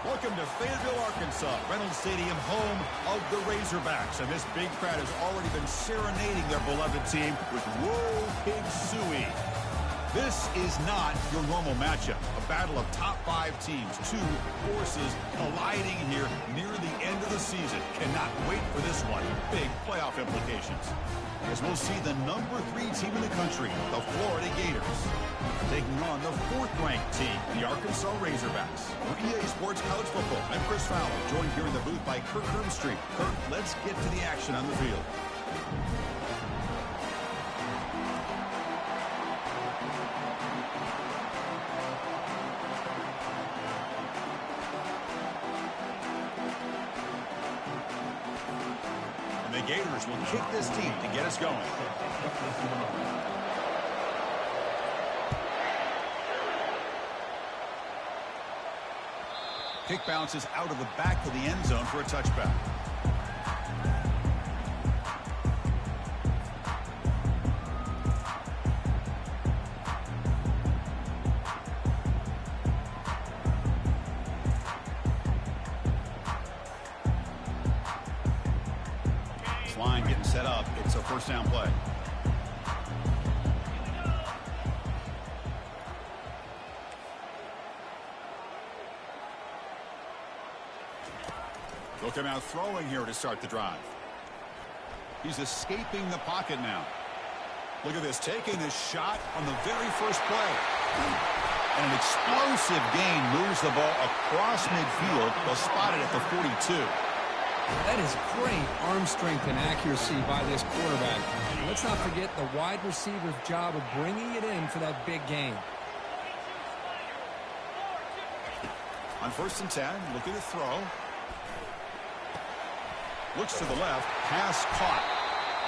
Welcome to Fayetteville, Arkansas, Reynolds Stadium, home of the Razorbacks. And this big crowd has already been serenading their beloved team with Whoa Pig Suey. This is not your normal matchup. A battle of top 5 teams, 2 forces colliding here near the end of the season. Cannot wait for this one. Big playoff implications. As we'll see the number 3 team in the country, the Florida Gators, taking on the 4th-ranked team, the Arkansas Razorbacks. For EA Sports College Football, I'm Chris Fowler, joined here in the booth by Kirk Hermstreet. Kirk, let's get to the action on the field. And the Gators will kick this team to get us going. Kick bounces out of the back of the end zone for a touchback. This line getting set up. It's a first down play. Look at him out throwing here to start the drive. He's escaping the pocket now. Look at this, taking this shot on the very first play. And an explosive gain moves the ball across midfield. They'll spot it at the 42. That is great arm strength and accuracy by this quarterback. Let's not forget the wide receiver's job of bringing it in for that big gain. On 1st and 10, looking to throw. Looks to the left, pass caught.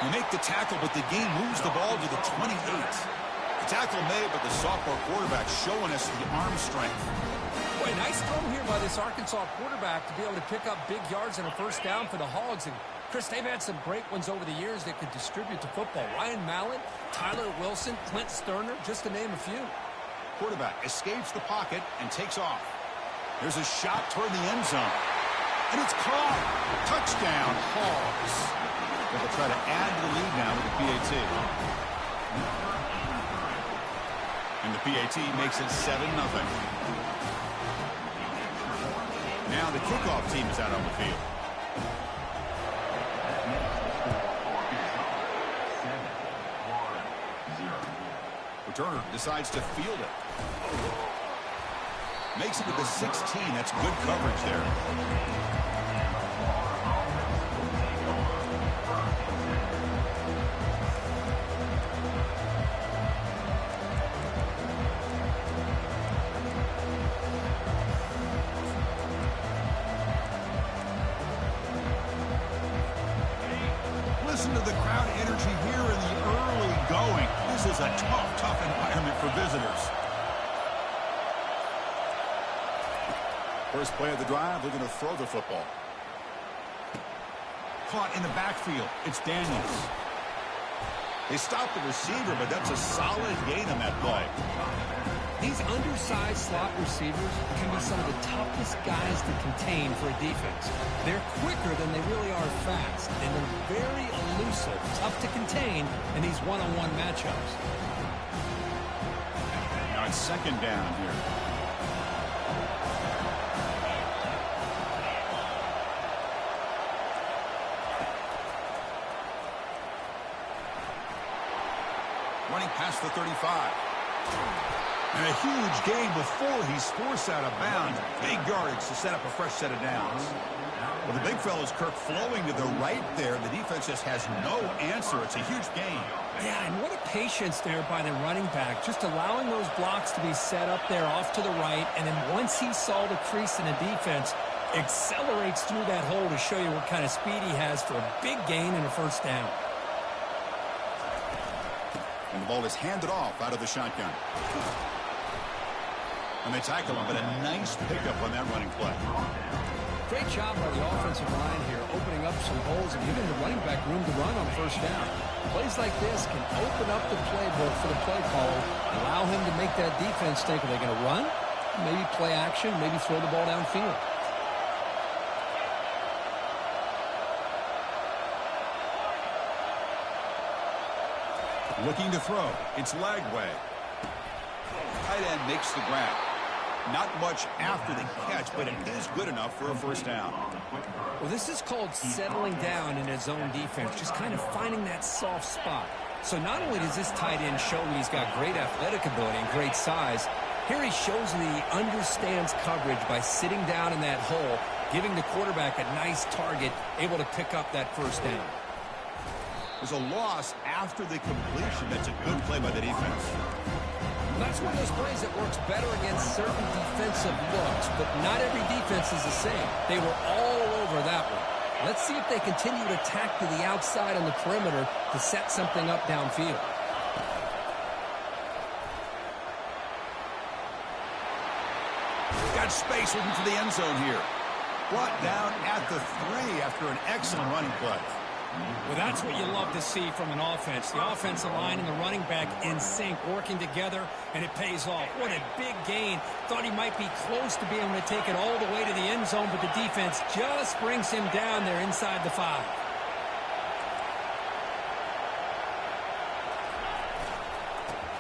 You make the tackle, but the gain moves the ball to the 28. The tackle made, but the sophomore quarterback showing us the arm strength. Boy, nice throw here by this Arkansas quarterback to be able to pick up big yards and a first down for the Hogs. And, Chris, they've had some great ones over the years that could distribute the football. Ryan Mallett, Tyler Wilson, Clint Sterner, just to name a few. Quarterback escapes the pocket and takes off. There's a shot toward the end zone. And it's caught. Touchdown, Hogs. They'll try to add to the lead now with the PAT. And the PAT makes it 7-0. Now the kickoff team is out on the field. Returner decides to field it. Makes it to the 16. That's good coverage there. Listen to the crowd energy here in the early going. This is a tough environment for visitors. First play of the drive, looking to throw the football. Caught in the backfield. It's Daniels. They stopped the receiver, but that's a solid gain on that play. These undersized slot receivers can be some of the toughest guys to contain for a defense. They're quicker than they really are fast, and they're very elusive, tough to contain in these one-on-one matchups. Now it's 2nd down here. Running past the 35. And a huge gain before he's forced out of bounds. Big yardage to set up a fresh set of downs. Well, the big fella's Kirk flowing to the right there. The defense just has no answer. It's a huge gain. Yeah, and what a patience there by the running back. Just allowing those blocks to be set up there off to the right. And then once he saw the crease in the defense, accelerates through that hole to show you what kind of speed he has for a big gain and a first down. And the ball is handed off out of the shotgun. And they tackle him, but a nice pickup on that running play. Great job by the offensive line here, opening up some holes and giving the running back room to run on first down. Plays like this can open up the playbook for the play caller, allow him to make that defense think, are they going to run? Maybe play action, maybe throw the ball downfield. Looking to throw. It's Lagway. Tight end makes the grab. Not much after the catch, but it is good enough for a first down. Well, this is called settling down in his own defense, just kind of finding that soft spot. So not only does this tight end show he's got great athletic ability and great size, here he shows that he understands coverage by sitting down in that hole, giving the quarterback a nice target, able to pick up that first down. There's a loss after the completion. That's a good play by the defense. That's one of those plays that works better against certain defensive looks, but not every defense is the same. They were all over that one. Let's see if they continue to attack to the outside on the perimeter to set something up downfield. Got space looking for the end zone here. Brought down at the 3 after an excellent running play. Well, that's what you love to see from an offense. The offensive line and the running back in sync, working together, and it pays off. What a big gain. Thought he might be close to being able to take it all the way to the end zone, but the defense just brings him down there inside the 5.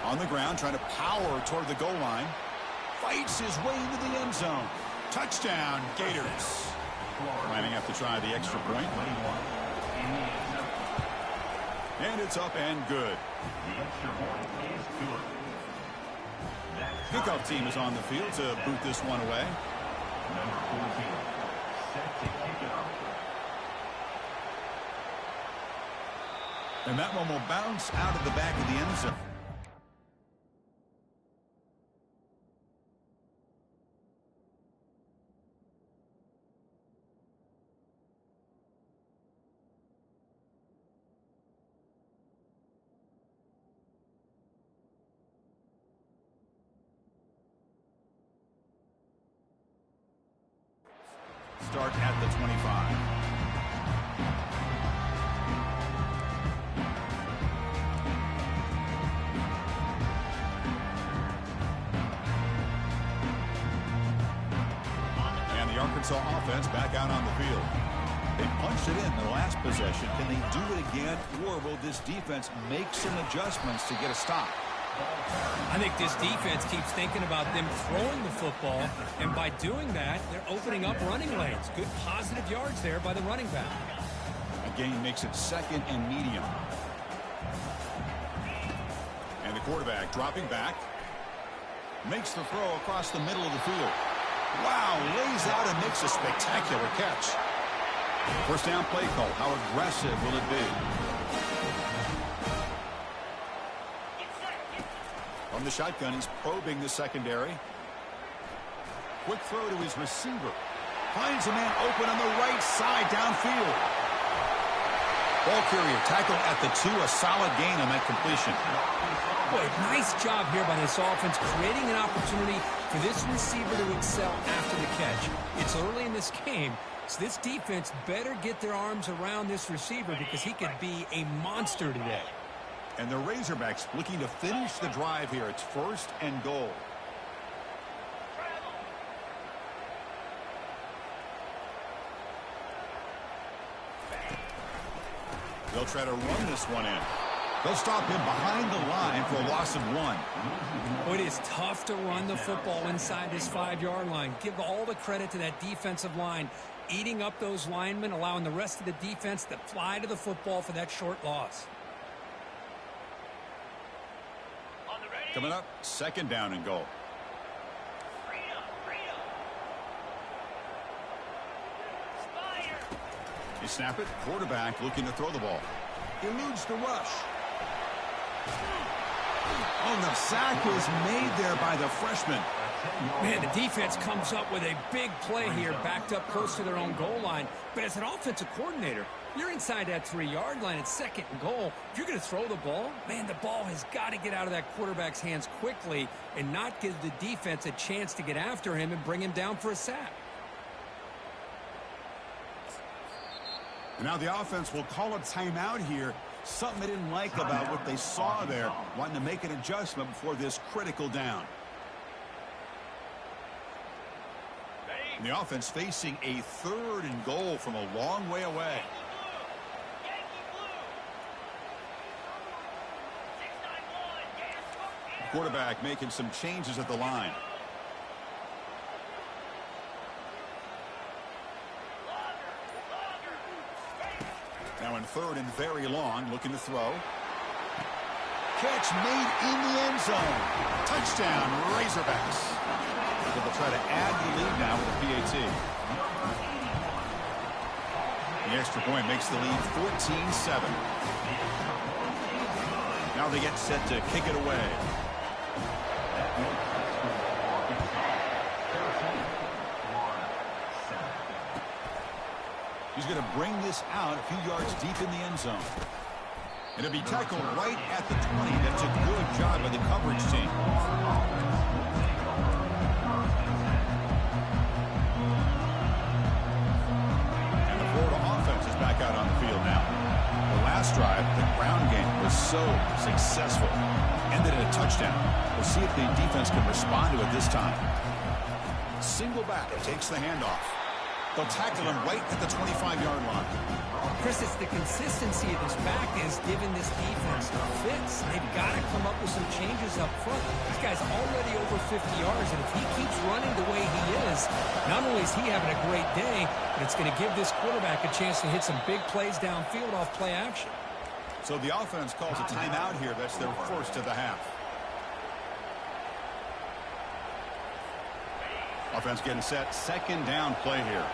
On the ground, trying to power toward the goal line. Fights his way into the end zone. Touchdown, Gators. Lining up to try the extra point. And it's up and good. Kickoff team is on the field to boot this one away. And that one will bounce out of the back of the end zone. Start at the 25. And the Arkansas offense back out on the field. They punched it in the last possession. Can they do it again, or will this defense make some adjustments to get a stop? I think this defense keeps thinking about them throwing the football, and by doing that, they're opening up running lanes. Good positive yards there by the running back. A gain makes it 2nd and medium. And the quarterback dropping back. Makes the throw across the middle of the field. Wow, lays out and makes a spectacular catch. First down play call. How aggressive will it be? From the shotgun, he's probing the secondary. Quick throw to his receiver. Finds a man open on the right side downfield. Ball carrier tackled at the 2. A solid gain on that completion. Boy, nice job here by this offense, creating an opportunity for this receiver to excel after the catch. It's early in this game, so this defense better get their arms around this receiver because he could be a monster today. And the Razorbacks looking to finish the drive here. It's 1st and goal. They'll try to run this one in. They'll stop him behind the line for a loss of 1. Well, it is tough to run the football inside this 5-yard line. Give all the credit to that defensive line, eating up those linemen, allowing the rest of the defense to fly to the football for that short loss. Coming up, 2nd down and goal. You snap it. Quarterback looking to throw the ball. Eludes the rush. Oh, the sack is made there by the freshman. Man, the defense comes up with a big play here, backed up close to their own goal line. But as an offensive coordinator, you're inside that 3-yard line. It's 2nd and goal. If you're going to throw the ball, man, the ball has got to get out of that quarterback's hands quickly and not give the defense a chance to get after him and bring him down for a sack. And now the offense will call a timeout here. Something they didn't like about what they saw there. Wanting to make an adjustment before this critical down. And the offense facing a 3rd and goal from a long way away. Quarterback making some changes at the line. Now in third and very long, looking to throw. Catch made in the end zone. Touchdown, Razorbacks. But they'll try to add the lead now with a PAT. The extra point makes the lead 14-7. Now they get set to kick it away. He's going to bring this out a few yards deep in the end zone. And it'll be tackled right at the 20. That's a good job by the coverage team. And the Florida offense is back out on the field now. The last drive, the ground game was so successful. Ended in a touchdown. We'll see if the defense can respond to it this time. Single back takes the handoff. They'll tackle him right at the 25-yard line. Chris, it's the consistency of his back is giving this defense fits. They've got to come up with some changes up front. This guy's already over 50 yards, and if he keeps running the way he is, not only is he having a great day, but it's going to give this quarterback a chance to hit some big plays downfield off play action. So the offense calls a timeout here. That's their first of the half. Offense getting set. Second down play here.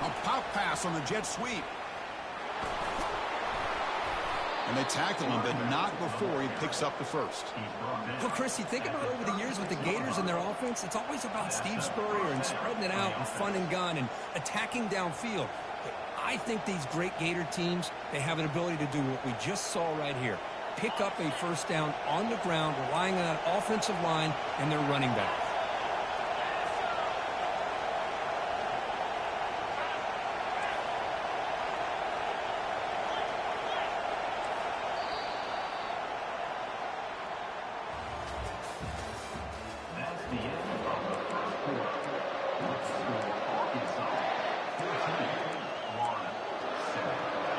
A pop pass on the jet sweep. And they tackle him, but not before he picks up the first. Well, Chris, you think about over the years with the Gators and their offense, it's always about Steve Spurrier and spreading it out and fun and gun and attacking downfield. But I think these great Gator teams, they have an ability to do what we just saw right here. Pick up a first down on the ground, relying on an offensive line and their running back.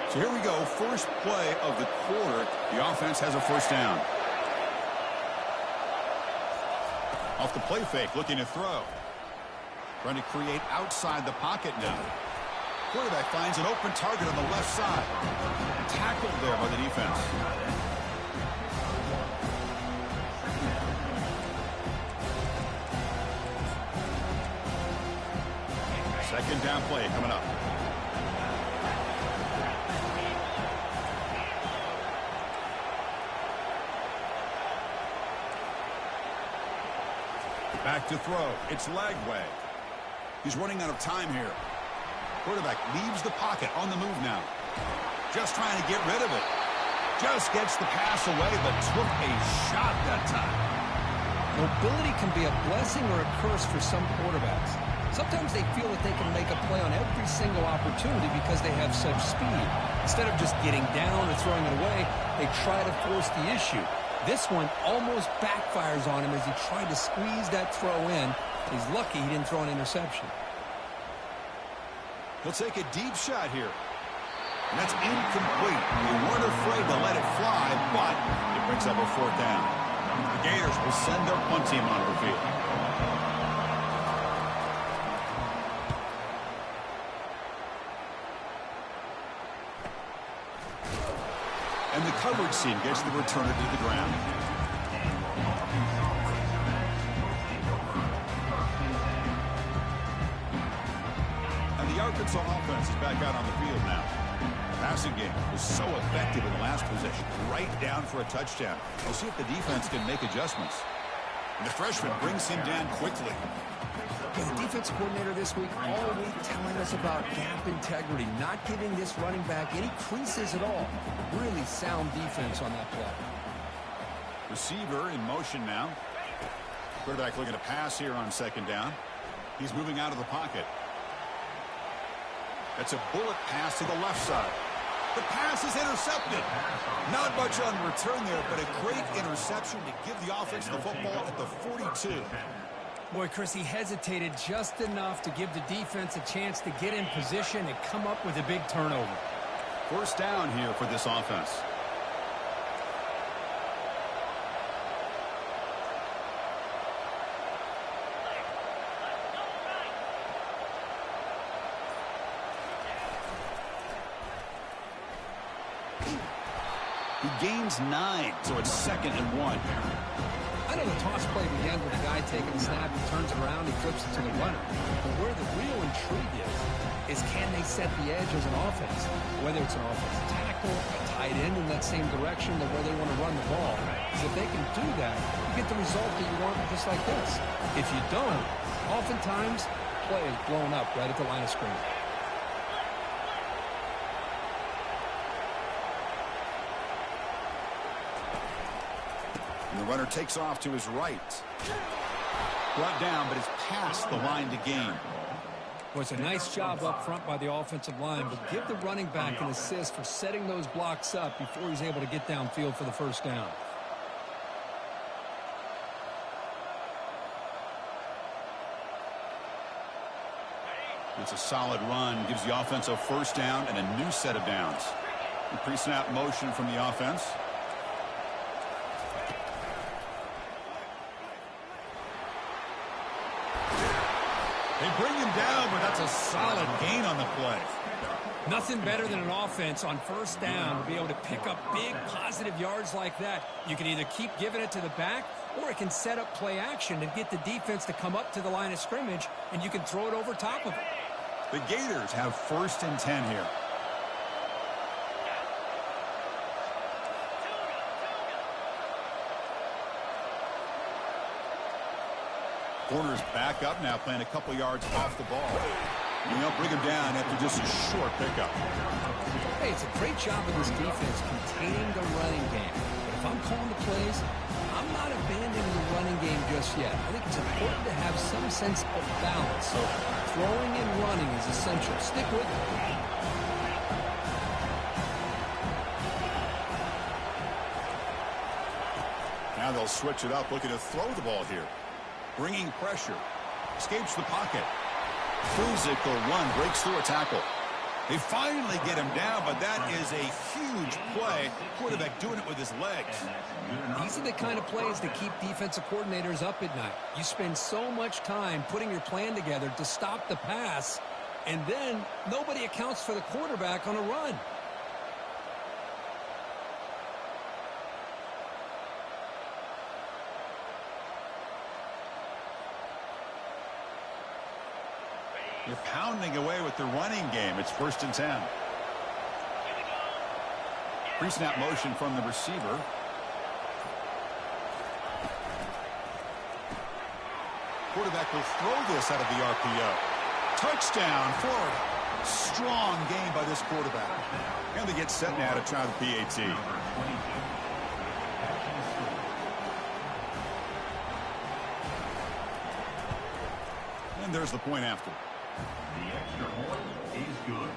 So here we go, first play of the quarter. The offense has a first down. Off the play fake, looking to throw. Trying to create outside the pocket now. Quarterback finds an open target on the left side. Tackled there by the defense. Second down play coming up. Back to throw. It's Lagway. He's running out of time here. Quarterback leaves the pocket on the move now. Just trying to get rid of it. Just gets the pass away, but took a shot that time. Mobility can be a blessing or a curse for some quarterbacks. Sometimes they feel that they can make a play on every single opportunity because they have such speed. Instead of just getting down or throwing it away, they try to force the issue. This one almost backfires on him as he tried to squeeze that throw in. He's lucky he didn't throw an interception. He'll take a deep shot here. And that's incomplete. They weren't afraid to let it fly, but it brings up a fourth down. The Gators will send their punt team onto the field. And the coverage team gets the returner to the ground. And the Arkansas offense is back out on the field now. The passing game was so effective in the last possession, right down for a touchdown. We'll see if the defense can make adjustments. And the freshman brings him down quickly. The defense coordinator this week all week telling us about gap integrity, not giving this running back any creases at all. Really sound defense on that play. Receiver in motion now. Quarterback looking to pass here on second down. He's moving out of the pocket. That's a bullet pass to the left side. The pass is intercepted. Not much on return there, but a great interception to give the offense the football at the 42. Boy, Chris, he hesitated just enough to give the defense a chance to get in position and come up with a big turnover. First down here for this offense. He gains 9, so it's 2nd and 1. I know the toss play began with the guy taking the snap. He turns it around, he flips it to the runner. But where the real intrigue is can they set the edge as an offense? Whether it's an offensive tackle, a tight end in that same direction, or where they want to run the ball. Because if they can do that, you get the result that you want just like this. If you don't, oftentimes, play is blown up right at the line of scrimmage. And the runner takes off to his right. Brought down, but it's past the line to gain. Well, it's a nice job up front by the offensive line, but give the running back an assist for setting those blocks up before he's able to get downfield for the first down. It's a solid run, gives the offense a first down and a new set of downs. The pre-snap motion from the offense. They bring him down, but that's a solid gain on the play. Nothing better than an offense on first down to be able to pick up big positive yards like that. You can either keep giving it to the back, or it can set up play action and get the defense to come up to the line of scrimmage, and you can throw it over top of it. The Gators have 1st and 10 here. Corner's back up now, playing a couple yards off the ball. And they'll bring him down after just a short pickup. Hey, it's a great job of this defense containing the running game. But if I'm calling the plays, I'm not abandoning the running game just yet. I think it's important to have some sense of balance. So throwing and running is essential. Stick with it. Now they'll switch it up, looking to throw the ball here. Bringing pressure. Escapes the pocket. Physical run. Breaks through a tackle. They finally get him down, but that is a huge play. Quarterback doing it with his legs. These are the kind of plays that keep defensive coordinators up at night. You spend so much time putting your plan together to stop the pass, and then nobody accounts for the quarterback on a run. They're pounding away with the running game. It's 1st and 10. Pre-snap motion from the receiver. Quarterback will throw this out of the RPO. Touchdown, Florida. Strong game by this quarterback. And they get set now to try the PAT. And there's the point after. The extra point is good.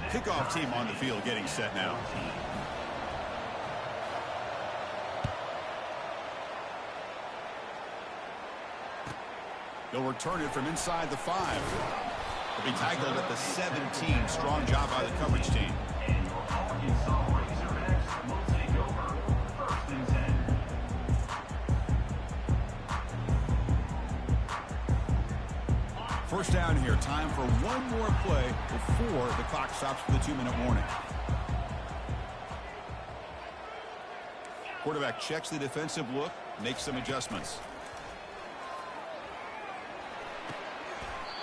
Kickoff team on the field getting set now. They'll return it from inside the 5. They'll be tackled at the 17. Strong job by the coverage team. And your Arkansas Razorbacks will take over 1st and 10. First down here. Time for one more play before the clock stops for the 2-minute warning. Quarterback checks the defensive look, makes some adjustments.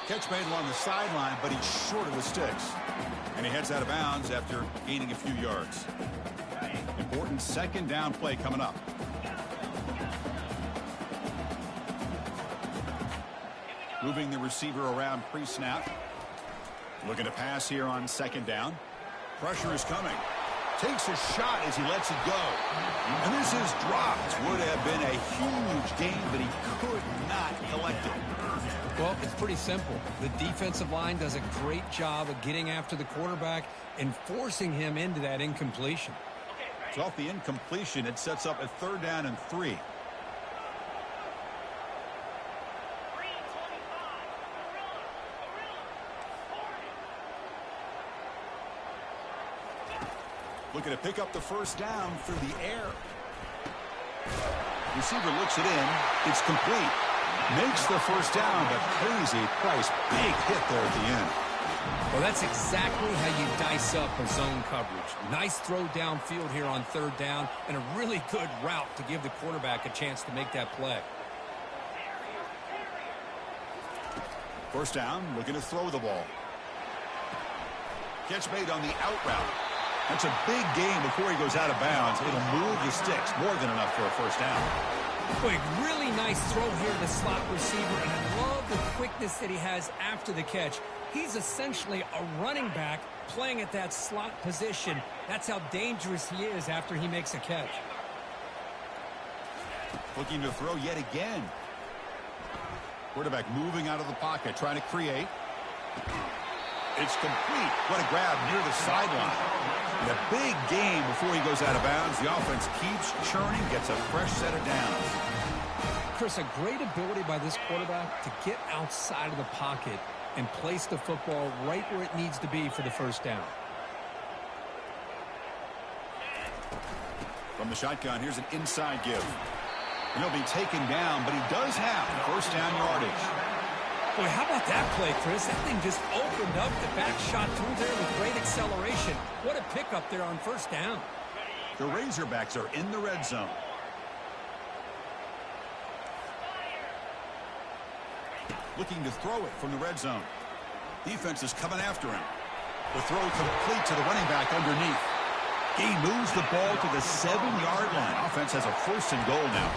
Catch made along the sideline, but he's short of the sticks. And he heads out of bounds after gaining a few yards. Important 2nd down play coming up. Moving the receiver around pre-snap. Looking to pass here on 2nd down. Pressure is coming. Takes a shot as he lets it go. And this is dropped. Would have been a huge gain, but he could not collect it. Well, it's pretty simple. The defensive line does a great job of getting after the quarterback and forcing him into that incompletion. So off the incompletion, it sets up a 3rd down and 3. Looking to pick up the first down through the air. Receiver looks it in. It's complete. Makes the first down, but pays a price. Big hit there at the end. Well, that's exactly how you dice up a zone coverage. Nice throw downfield here on third down, and a really good route to give the quarterback a chance to make that play. First down, looking to throw the ball. Catch made on the out route. That's a big gain before he goes out of bounds. It'll move the sticks, more than enough for a first down. Boy, really nice throw here to the slot receiver, and I love the quickness that he has after the catch. He's essentially a running back playing at that slot position. That's how dangerous he is after he makes a catch. Looking to throw yet again. Quarterback moving out of the pocket, trying to create. It's complete. What a grab near the sideline. And a big gain before he goes out of bounds. The offense keeps churning, gets a fresh set of downs. Chris, a great ability by this quarterback to get outside of the pocket and place the football right where it needs to be for the first down. From the shotgun, here's an inside give. And he'll be taken down, but he does have first down yardage. Boy, how about that play, Chris? That thing just opened up. The back shot through there with great acceleration. What a pickup there on first down. The Razorbacks are in the red zone. Looking to throw it from the red zone. Defense is coming after him. The throw complete to the running back underneath. He moves the ball to the 7-yard line. Offense has a first and goal now.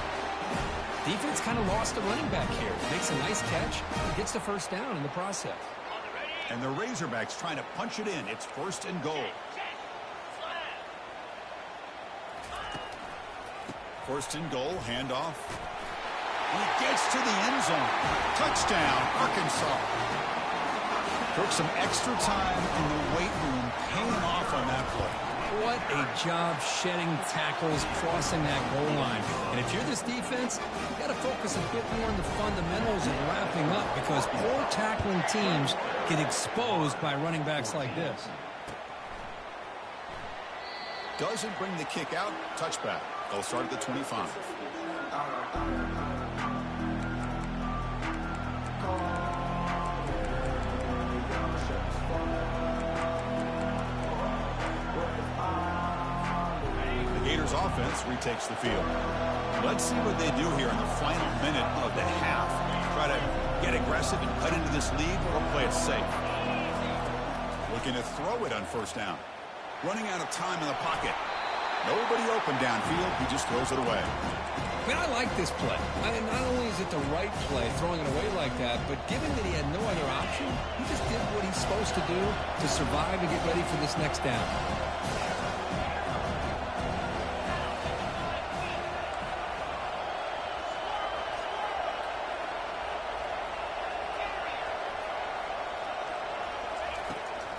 Defense kind of lost a running back here. Makes a nice catch. Gets the first down in the process. And the Razorbacks trying to punch it in. It's first and goal. First and goal. Handoff. And he gets to the end zone. Touchdown, Arkansas. Took some extra time in the weight room, paying off on that play. What a job shedding tackles, crossing that goal line. And if you're this defense, you've got to focus a bit more on the fundamentals and wrapping up, because poor tackling teams get exposed by running backs like this. Doesn't bring the kick out. Touchback. They'll start at the 25. Gators offense retakes the field. Let's see what they do here in the final minute of the half. Try to get aggressive and cut into this lead, or play it safe. Looking to throw it on first down. Running out of time in the pocket. Nobody open downfield. He just throws it away. I mean, I like this play. Not only is it the right play, throwing it away like that, but given that he had no other option, he just did what he's supposed to do to survive and get ready for this next down.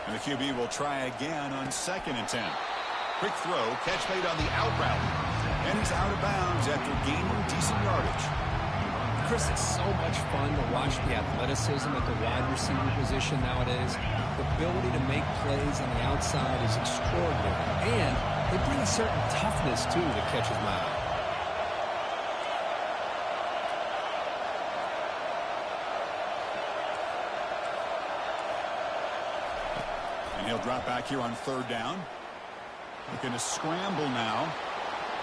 And the QB will try again on 2nd and 10. Quick throw, catch made on the out route. And he's out of bounds after gaining decent yardage. Chris, it's so much fun to watch the athleticism at the wide receiver position nowadays. The ability to make plays on the outside is extraordinary. And they bring a certain toughness, too, that catches my eye. He'll drop back here on 3rd down. Looking to scramble now.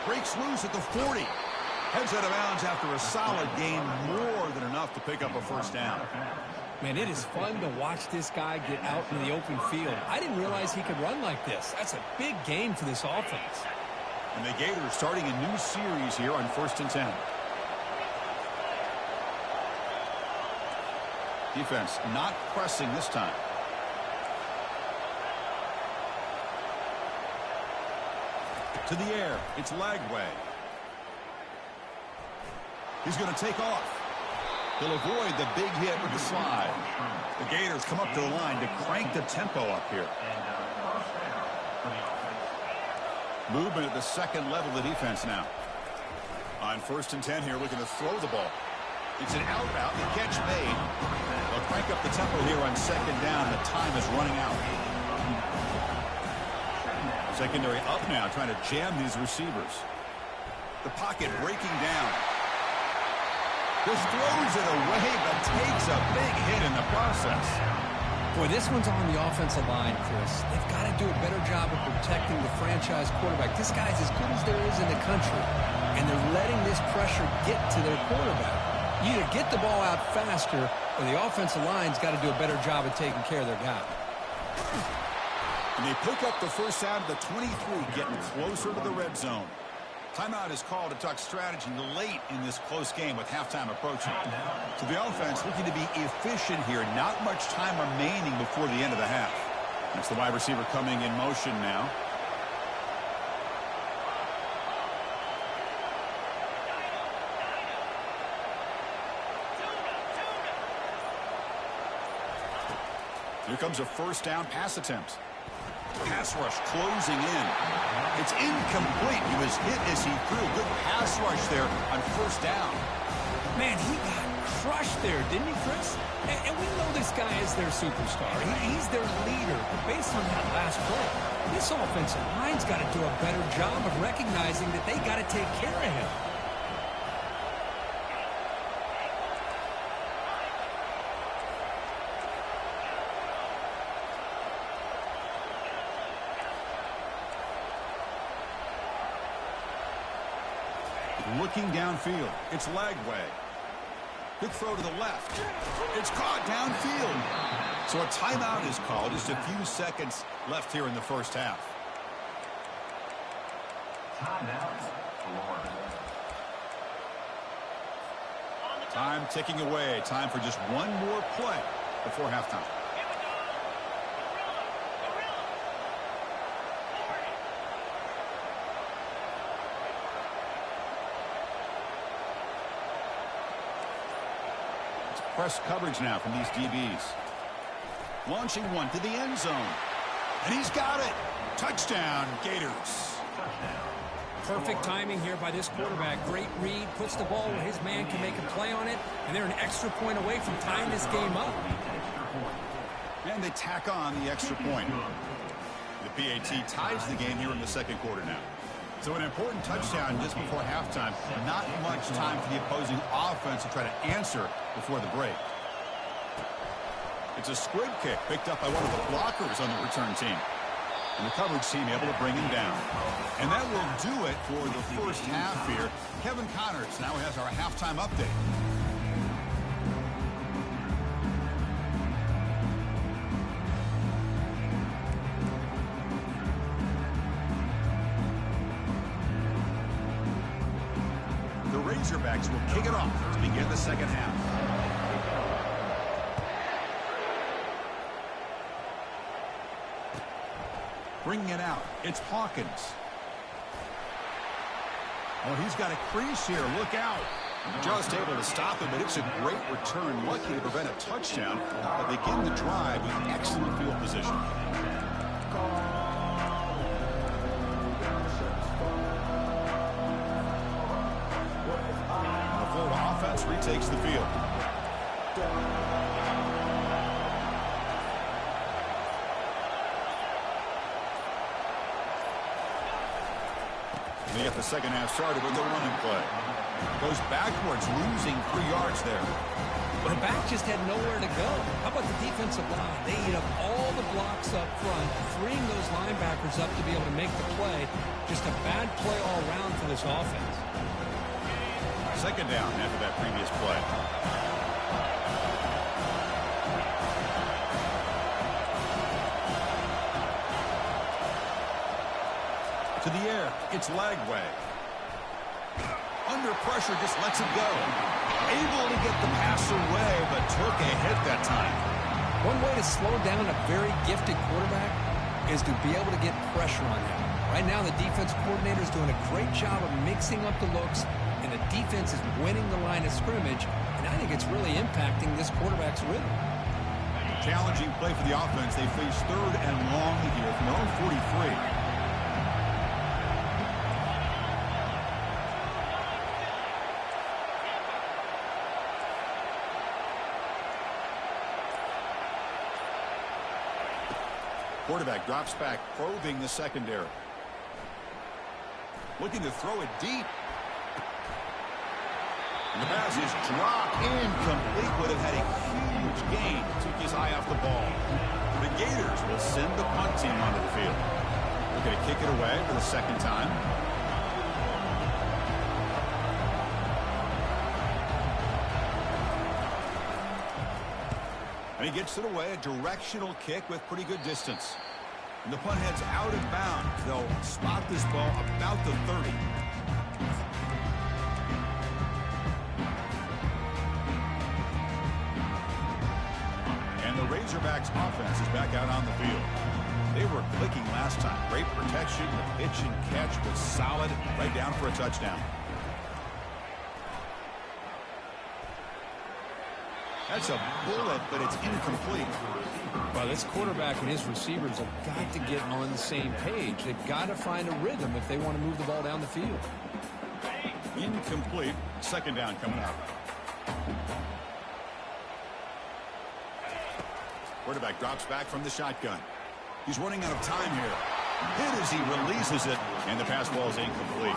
Breaks loose at the 40. Heads out of bounds after a solid gain, more than enough to pick up a first down. Man, it is fun to watch this guy get out in the open field. I didn't realize he could run like this. That's a big gain for this offense. And the Gators starting a new series here on 1st and 10. Defense not pressing this time. To the air. It's Lagway. He's going to take off. He'll avoid the big hit with the slide. The Gators come up to the line to crank the tempo up here. Movement at the 2nd level of the defense now. On 1st and 10 here, looking to throw the ball. It's an out route. The catch made. They'll crank up the tempo here on 2nd down. The time is running out. Secondary up now, trying to jam these receivers. The pocket breaking down. Just throws it away, but takes a big hit in the process. Boy, this one's on the offensive line, Chris. They've got to do a better job of protecting the franchise quarterback. This guy's as good as there is in the country, and they're letting this pressure get to their quarterback. You either get the ball out faster, or the offensive line's got to do a better job of taking care of their guy. And they pick up the first down to the 23, getting closer to the red zone. Timeout is called to talk strategy late in this close game with halftime approaching. So the offense looking to be efficient here. Not much time remaining before the end of the half. That's the wide receiver coming in motion now. Here comes a first down pass attempt. Pass rush closing in. It's incomplete. He was hit as he threw. Good pass rush there on first down. Man, he got crushed there, didn't he, Chris? And we know this guy is their superstar. He's their leader. But based on that last play, this offensive line's got to do a better job of recognizing that they got to take care of him. Looking downfield. It's Lagway. Quick throw to the left. It's caught downfield. So a timeout is called. Just a few seconds left here in the first half. Time ticking away. Time for just one more play before halftime. Press coverage now from these DBs. Launching one to the end zone. And he's got it. Touchdown, Gators. Perfect timing here by this quarterback. Great read. Puts the ball where his man can make a play on it. And they're an extra point away from tying this game up. And they tack on the extra point. The PAT ties the game here in the second quarter now. So an important touchdown just before halftime. Not much time for the opposing offense to try to answer before the break. It's a squib kick picked up by one of the blockers on the return team. And the coverage team able to bring him down. And that will do it for the first half here. Kevin Connors now has our halftime update. Razorbacks will kick it off to begin the second half. Bringing it out, it's Hawkins. Oh, he's got a crease here. Look out. Just able to stop it, but it's a great return. Lucky to prevent a touchdown, but they begin the drive with excellent field position. Retakes the field. They get the second half started with the running play. Goes backwards, losing 3 yards there. But the back just had nowhere to go. How about the defensive line? They eat up all the blocks up front, freeing those linebackers up to be able to make the play. Just a bad play all around for this offense. Second down after that previous play. To the air, it's Lagway. Under pressure, just lets it go. Able to get the pass away, but took a hit that time. One way to slow down a very gifted quarterback is to be able to get pressure on him. Right now, the defense coordinator is doing a great job of mixing up the looks, and the defense is winning the line of scrimmage, and I think it's really impacting this quarterback's rhythm. Challenging play for the offense. They face third and long here from their own 43. Quarterback drops back, probing the secondary. Looking to throw it deep. And the pass is dropped. Incomplete. Would have had a huge gain. Took his eye off the ball. The Gators will send the punt team onto the field. They're going to kick it away for the second time. And he gets it away. A directional kick with pretty good distance. And the punt heads out of bounds. They'll spot this ball about the 30. And the Razorbacks offense is back out on the field. They were clicking last time. Great protection. The pitch and catch was solid. Right down for a touchdown. That's a bullet, but it's incomplete. Well, this quarterback and his receivers have got to get on the same page. They've got to find a rhythm if they want to move the ball down the field. Incomplete. Second down coming up. Quarterback drops back from the shotgun. He's running out of time here. Hit as he releases it, and the pass ball is incomplete.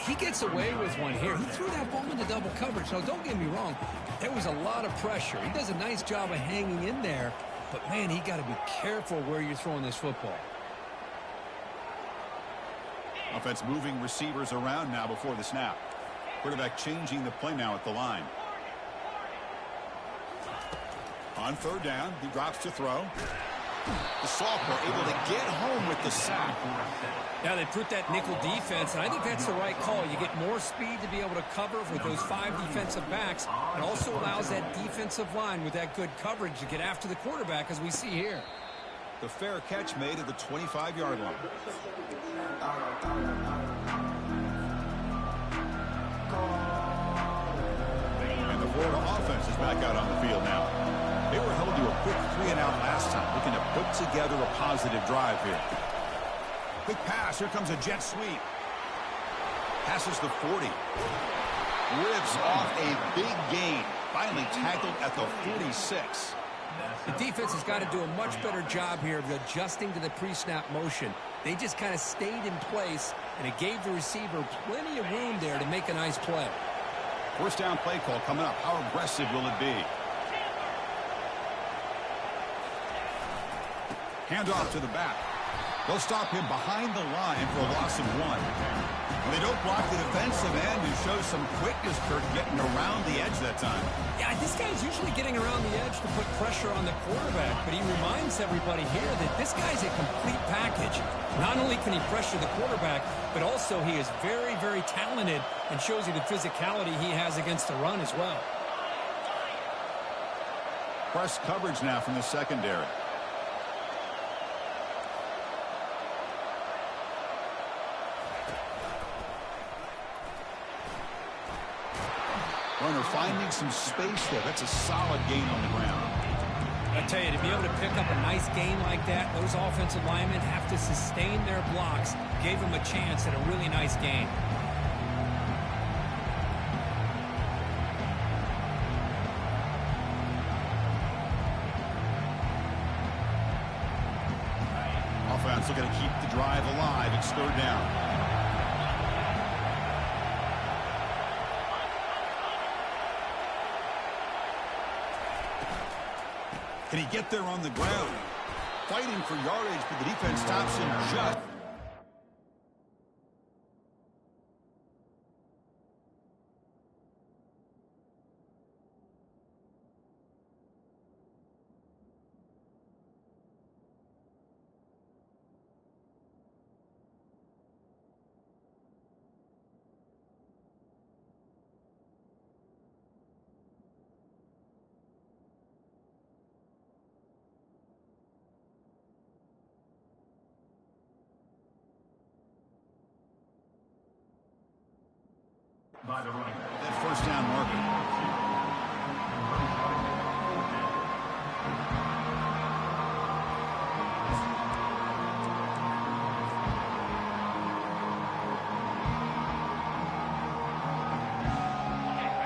He gets away with one here. He threw that ball into double coverage. Now, don't get me wrong. There was a lot of pressure. He does a nice job of hanging in there. But, man, he got to be careful where you're throwing this football. Offense moving receivers around now before the snap. Quarterback changing the play now at the line. On third down, he drops to throw. The sophomore able to get home with the sack. Now they put that nickel defense, and I think that's the right call. You get more speed to be able to cover with those 5 defensive backs. It also allows that defensive line with that good coverage to get after the quarterback, as we see here. The fair catch made at the 25-yard line. And the Florida offense is back out on the field now. They were held to a quick 3-and-out last time, looking to put together a positive drive here. Quick pass. Here comes a jet sweep. Passes the 40. Rips off a big gain. Finally tackled at the 46. The defense has got to do a much better job here of adjusting to the pre-snap motion. They just kind of stayed in place, and it gave the receiver plenty of room there to make a nice play. First down play call coming up. How aggressive will it be? Handoff to the back. They'll stop him behind the line for a loss of 1. When they don't block the defensive end, who shows some quickness, Kirk, getting around the edge that time. Yeah, this guy's usually getting around the edge to put pressure on the quarterback, but he reminds everybody here that this guy's a complete package. Not only can he pressure the quarterback, but also he is very, very talented and shows you the physicality he has against the run as well. Press coverage now from the secondary. Runner finding some space there. That's a solid gain on the ground. I tell you, to be able to pick up a nice gain like that, those offensive linemen have to sustain their blocks. Gave him a chance at a really nice gain. Offense looking to keep the drive alive. It's third down. Can he get there on the ground? Fighting for yardage, but the defense stops him just. By the running back. That first down marker.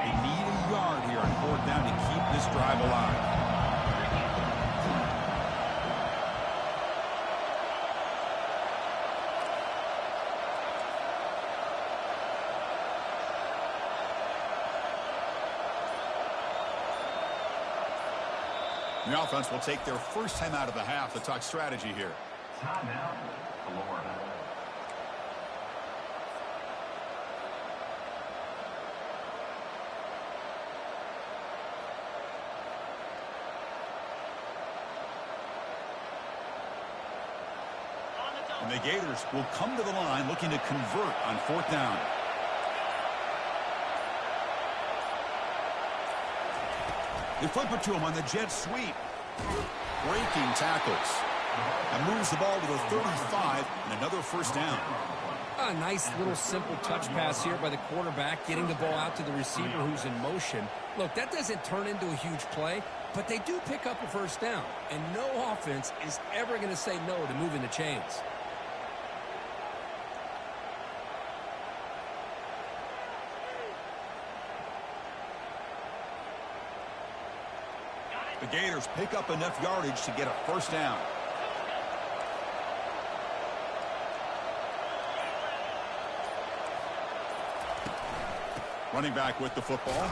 They need a yard here on fourth down to keep this drive alive. The offense will take their first time out of the half to talk strategy here. Timeout, Florida. And the Gators will come to the line looking to convert on 4th down. They flip it to him on the jet sweep. Breaking tackles. And moves the ball to the 35 and another first down. A nice little simple touch pass here by the quarterback, getting the ball out to the receiver who's in motion. Look, that doesn't turn into a huge play, but they do pick up a first down. And no offense is ever going to say no to moving the chains. The Gators pick up enough yardage to get a first down. Running back with the football.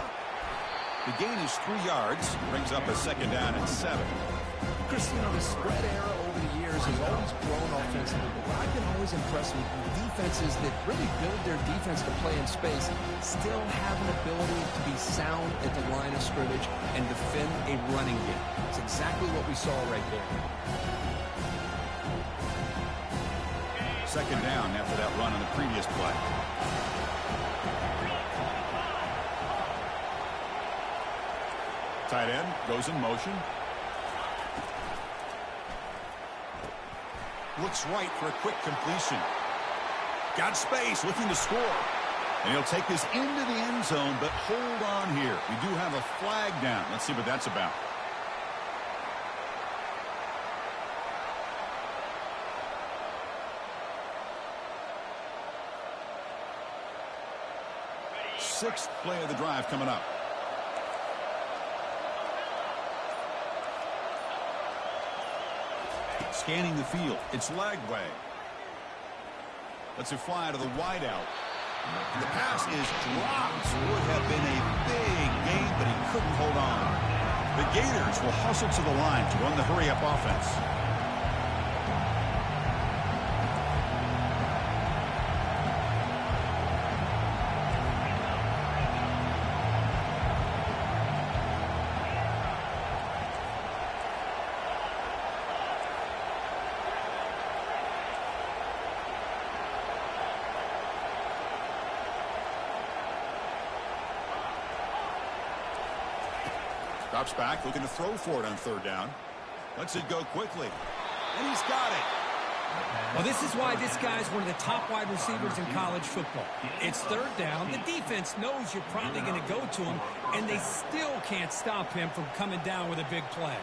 The gain is 3 yards. Brings up a second down and 7. Chris, you know, the spread era over the years has always grown offensively, but what I've been always impressed with defenses that really build their defense to play in space still have an ability to be sound at the line of scrimmage and defend a running game. It's exactly what we saw right there. Second down after that run on the previous play. Tight end goes in motion. Looks right for a quick completion. Got space, looking to score. And he'll take this into the end zone, but hold on here. We do have a flag down. Let's see what that's about. Sixth play of the drive coming up. Scanning the field. It's Lagway. Lets it fly to the wideout. The pass is dropped. Would have been a big gain, but he couldn't hold on. The Gators will hustle to the line to run the hurry-up offense. Drops back, looking to throw for it on third down. Lets it go quickly. And he's got it. Well, this is why this guy's one of the top wide receivers in college football. It's third down. The defense knows you're probably going to go to him, and they still can't stop him from coming down with a big play.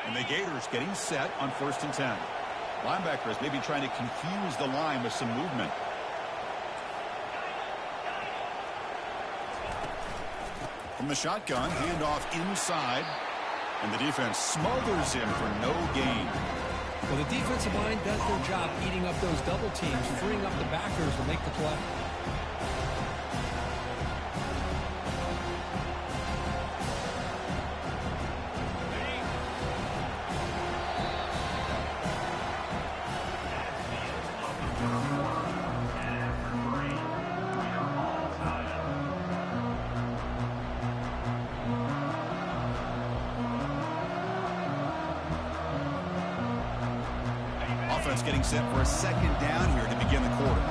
And the Gators getting set on 1st and 10. Linebackers maybe trying to confuse the line with some movement. From the shotgun, handoff inside. And the defense smothers him for no gain. Well, the defensive line does their job eating up those double teams, freeing up the backers to make the play. Offense getting set for a second down here to begin the quarter.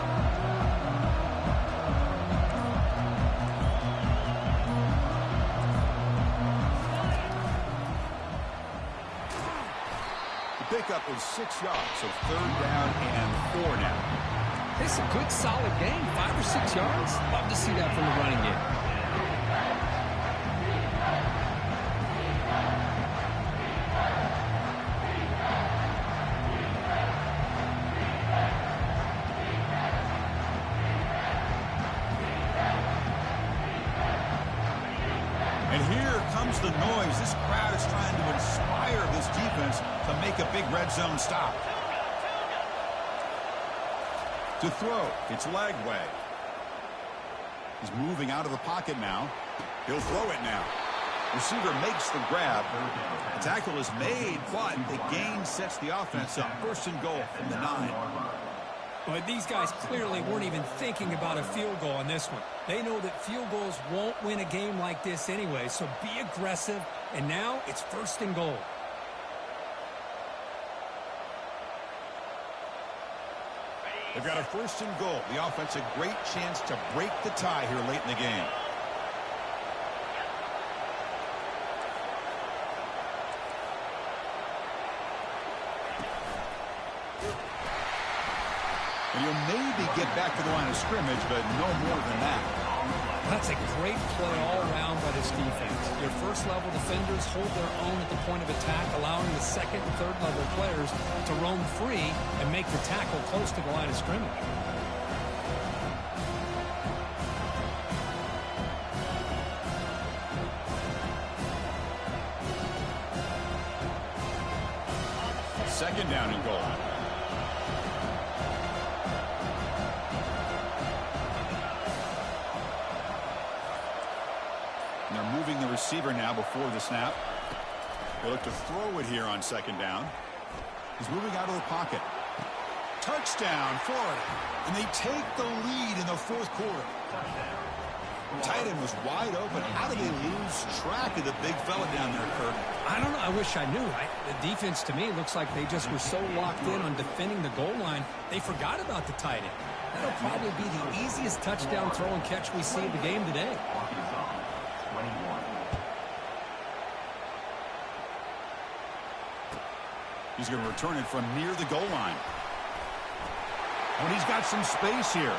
The pickup was 6 yards, so third down and 4 now. It's a good, solid game, 5 or 6 yards. Love to see that from the running game. The noise. This crowd is trying to inspire this defense to make a big red zone stop. To throw, it's Lagway. He's moving out of the pocket now. He'll throw it now. Receiver makes the grab. The tackle is made, but the gain sets the offense up. First and goal from the 9. But these guys clearly weren't even thinking about a field goal on this one. They know that field goals won't win a game like this anyway, so be aggressive. And now it's first and goal. They've got a first and goal. The offense a great chance to break the tie here late in the game. And you'll maybe get back to the line of scrimmage, but no more than that. That's a great play all around by this defense. Your first-level defenders hold their own at the point of attack, allowing the second and third-level players to roam free and make the tackle close to the line of scrimmage. Second down and goal. And they're moving the receiver now before the snap. They look to throw it here on second down. He's moving out of the pocket. Touchdown, Florida. And they take the lead in the fourth quarter. Tight end was wide open. How did they lose track of the big fella down there, Kirk? I don't know. I wish I knew. The defense, to me, looks like they just were so locked in on defending the goal line, they forgot about the tight end. That'll probably be the easiest touchdown throw and catch we see in the game today. He's going to return it from near the goal line. And he's got some space here.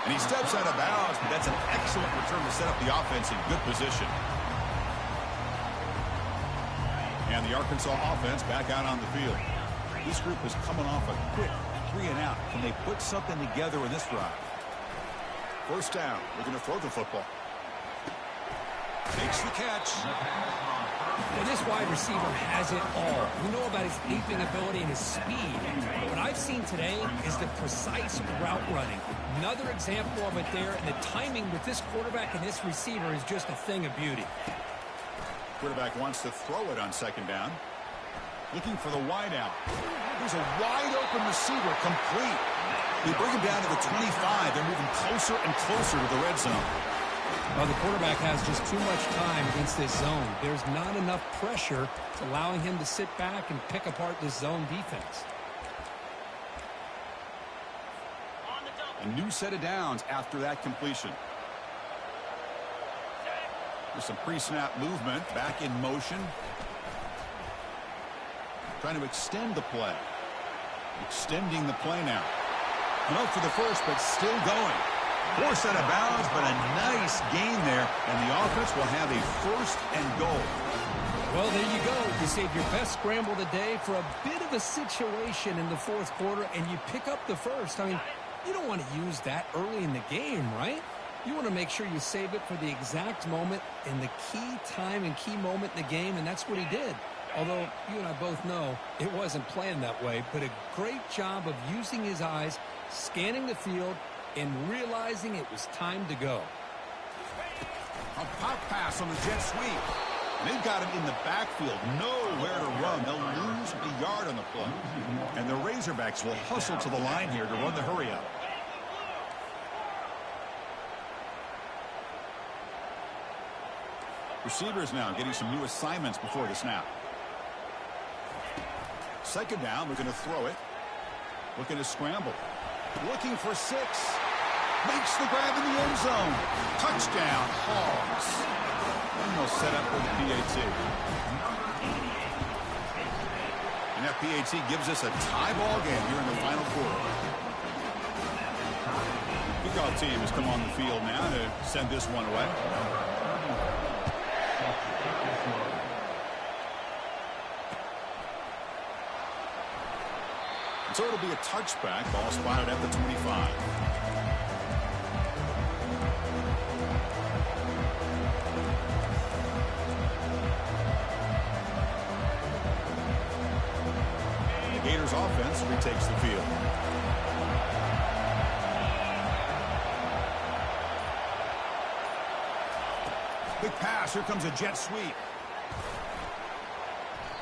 And he steps out of bounds, but that's an excellent return to set up the offense in good position. And the Arkansas offense back out on the field. This group is coming off a quick 3-and-out. Can they put something together in this drive? First down. We're going to throw the football. Makes the catch. Well, this wide receiver has it all. We know about his leaping ability and his speed. What I've seen today is the precise route running. Another example of it there, and the timing with this quarterback and this receiver is just a thing of beauty. Quarterback wants to throw it on second down. Looking for the wide out. There's a wide open receiver, complete. They bring him down to the 25. They're moving closer and closer to the red zone. Well, the quarterback has just too much time against this zone. There's not enough pressure allowing him to sit back and pick apart this zone defense. A new set of downs after that completion. There's some pre-snap movement, back in motion. Trying to extend the play. Extending the play now. No for the first, but still going. Forced out of bounds, but a nice gain there, and the offense will have a first and goal. Well, there you go. You saved your best scramble of the day for a bit of a situation in the fourth quarter, and you pick up the first. I mean, you don't want to use that early in the game, right? You want to make sure you save it for the exact moment and the key time and key moment in the game, and that's what he did. Although you and I both know it wasn't planned that way, but a great job of using his eyes, scanning the field, and realizing it was time to go. A pop pass on the jet sweep. And they've got him in the backfield, nowhere to run. They'll lose a yard on the play. And the Razorbacks will hustle to the line here to run the hurry-up. Receivers now getting some new assignments before the snap. Second down, we're going to throw it. Looking to scramble. Looking for 6. Makes the grab in the end zone. Touchdown, Hogs. And they'll set up for the PAT. And that PAT gives us a tie ball game here in the final quarter. Kickoff team has come on the field now to send this one away. So it'll be a touchback. Ball spotted at the 25. The Gators offense retakes the field. Quick pass. Here comes a jet sweep.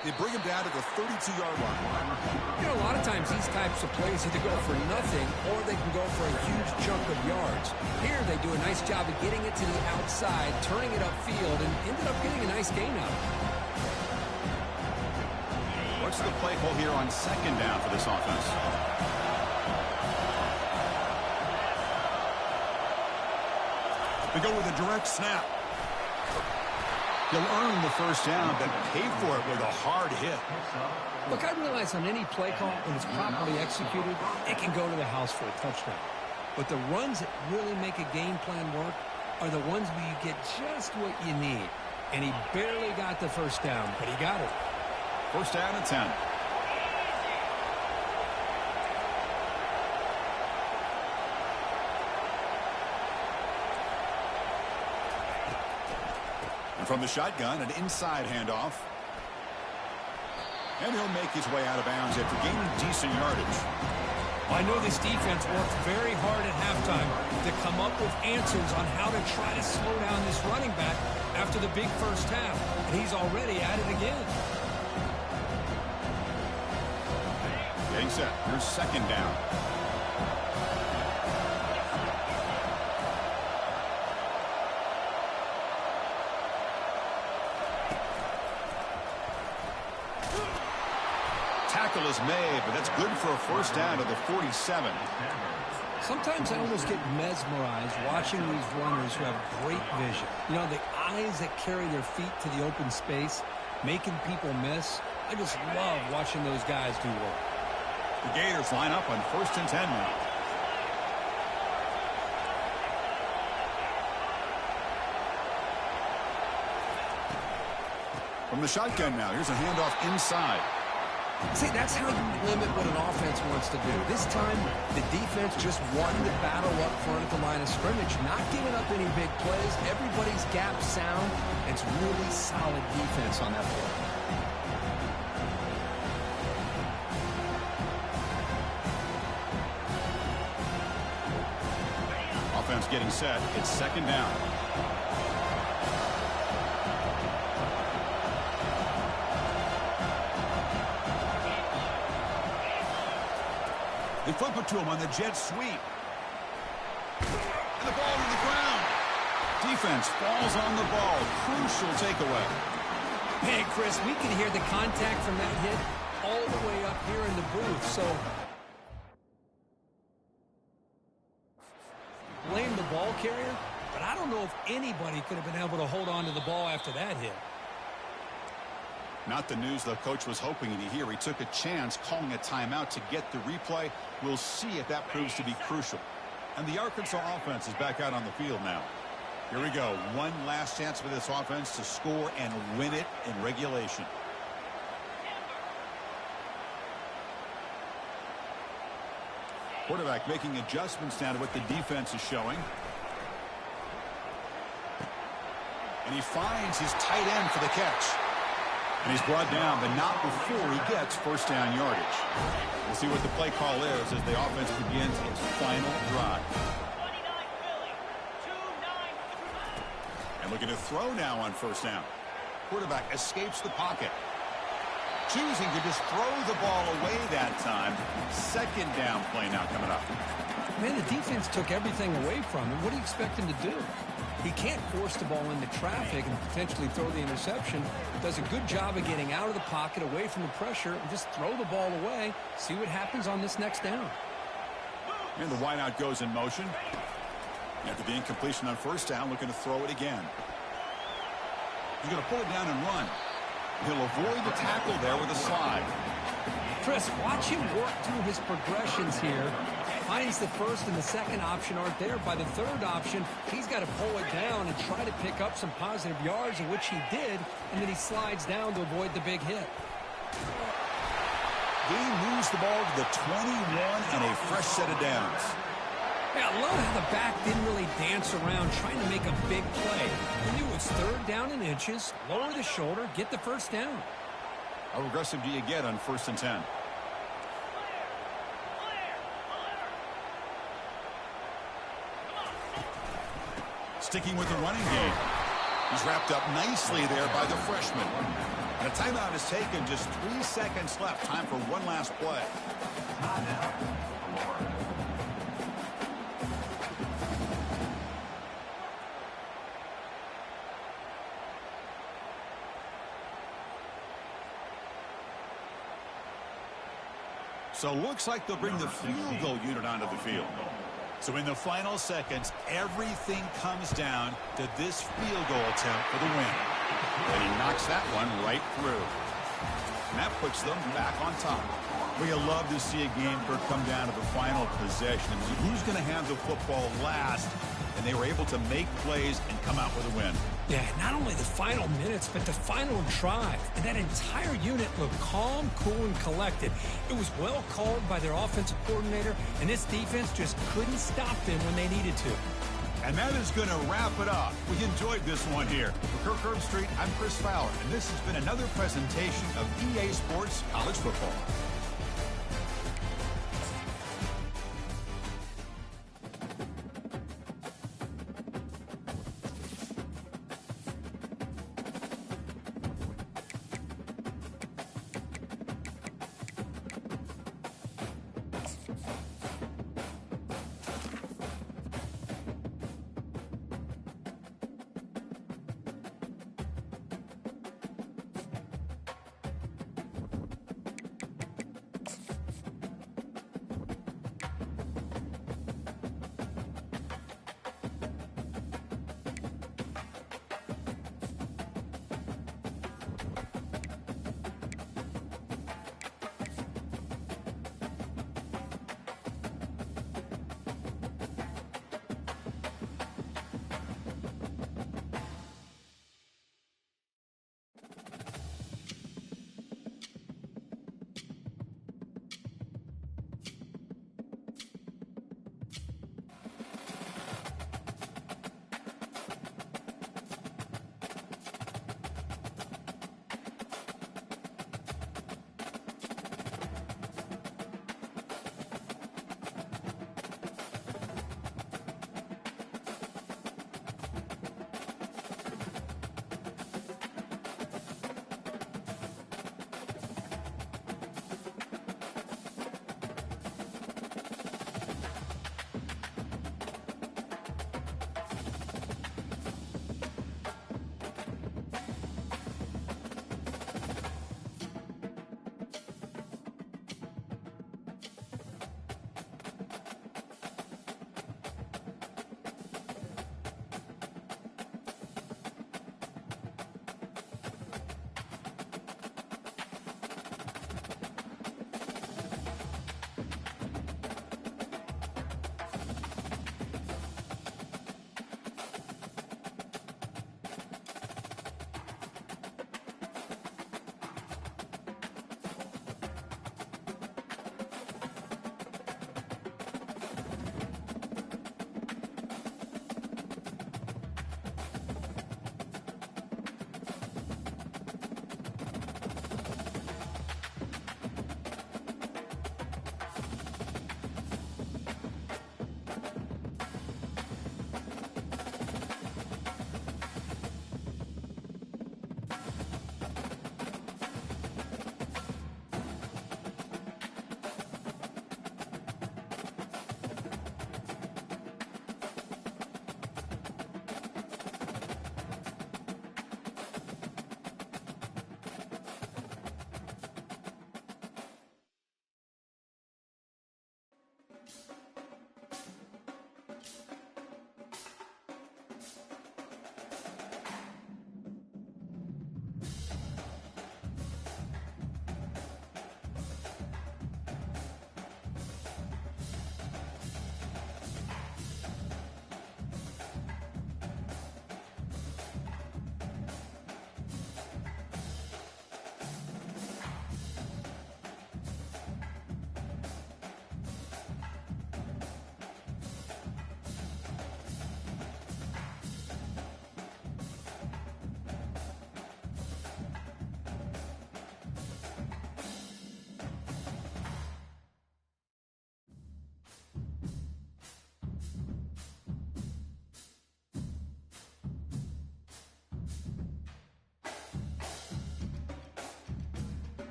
They bring him down to the 32-yard line. You know, a lot of times these types of plays either go for nothing or they can go for a huge chunk of yards. Here they do a nice job of getting it to the outside, turning it upfield, and ended up getting a nice gain out of it. What's the play call here on second down for this offense? They go with a direct snap. He'll earn the first down, but pay for it with a hard hit. Look, I realize on any play call, when it's properly executed, it can go to the house for a touchdown. But the runs that really make a game plan work are the ones where you get just what you need. And he barely got the first down, but he got it. First down and 10. From the shotgun, an inside handoff. And he'll make his way out of bounds after gaining decent yardage. I know this defense worked very hard at halftime to come up with answers on how to try to slow down this running back after the big first half. And he's already at it again. Getting set. Here's second down. Tackle is made, but that's good for a first down to the 47. Sometimes I almost get mesmerized watching these runners who have great vision. You know, the eyes that carry their feet to the open space, making people miss. I just love watching those guys do work. The Gators line up on first and 10 now. From the shotgun now, here's a handoff inside. See, that's how you limit what an offense wants to do. This time, the defense just wanted to battle up front at the line of scrimmage, not giving up any big plays. Everybody's gap sound. It's really solid defense on that play. Offense getting set. It's second down. They flip it to him on the jet sweep. And the ball to the ground. Defense falls on the ball. Crucial takeaway. Hey, Chris, we can hear the contact from that hit all the way up here in the booth. So blame the ball carrier, but I don't know if anybody could have been able to hold on to the ball after that hit. Not the news the coach was hoping to hear. He took a chance calling a timeout to get the replay. We'll see if that proves to be crucial. And the Arkansas offense is back out on the field now. Here we go. One last chance for this offense to score and win it in regulation. Quarterback making adjustments now to what the defense is showing. And he finds his tight end for the catch. And he's brought down, but not before he gets first down yardage. We'll see what the play call is as the offense begins its final drive. And looking to throw now on first down. Quarterback escapes the pocket. Choosing to just throw the ball away that time. Second down play now coming up. Man, the defense took everything away from him. What do you expect him to do? He can't force the ball into traffic and potentially throw the interception. Does a good job of getting out of the pocket, away from the pressure, and just throw the ball away. See what happens on this next down. And the wideout goes in motion. After the incompletion on first down, looking to throw it again. He's going to pull it down and run. He'll avoid the tackle there with a slide. Chris, watch him work through his progressions here. Finds the first and the second option aren't there. By the third option, he's got to pull it down and try to pick up some positive yards, in which he did, and then he slides down to avoid the big hit. He moves the ball to the 21 and a fresh set of downs. Yeah, I love how the back didn't really dance around trying to make a big play. He knew it was third down and inches, lower the shoulder, get the first down. How aggressive do you get on first and 10? Sticking with the running game. He's wrapped up nicely there by the freshman. And a timeout is taken. Just 3 seconds left. Time for one last play. So looks like they'll bring the field goal unit onto the field. So in the final seconds, everything comes down to this field goal attempt for the win. And he knocks that one right through. And that puts them back on top. We love to see a game come down to the final possession. Who's going to have the football last? And they were able to make plays and come out with a win. Yeah, not only the final minutes, but the final drive. And that entire unit looked calm, cool, and collected. It was well called by their offensive coordinator, and this defense just couldn't stop them when they needed to. And that is going to wrap it up. We enjoyed this one here. For Kirk Herbstreit, I'm Chris Fowler, and this has been another presentation of EA Sports College Football.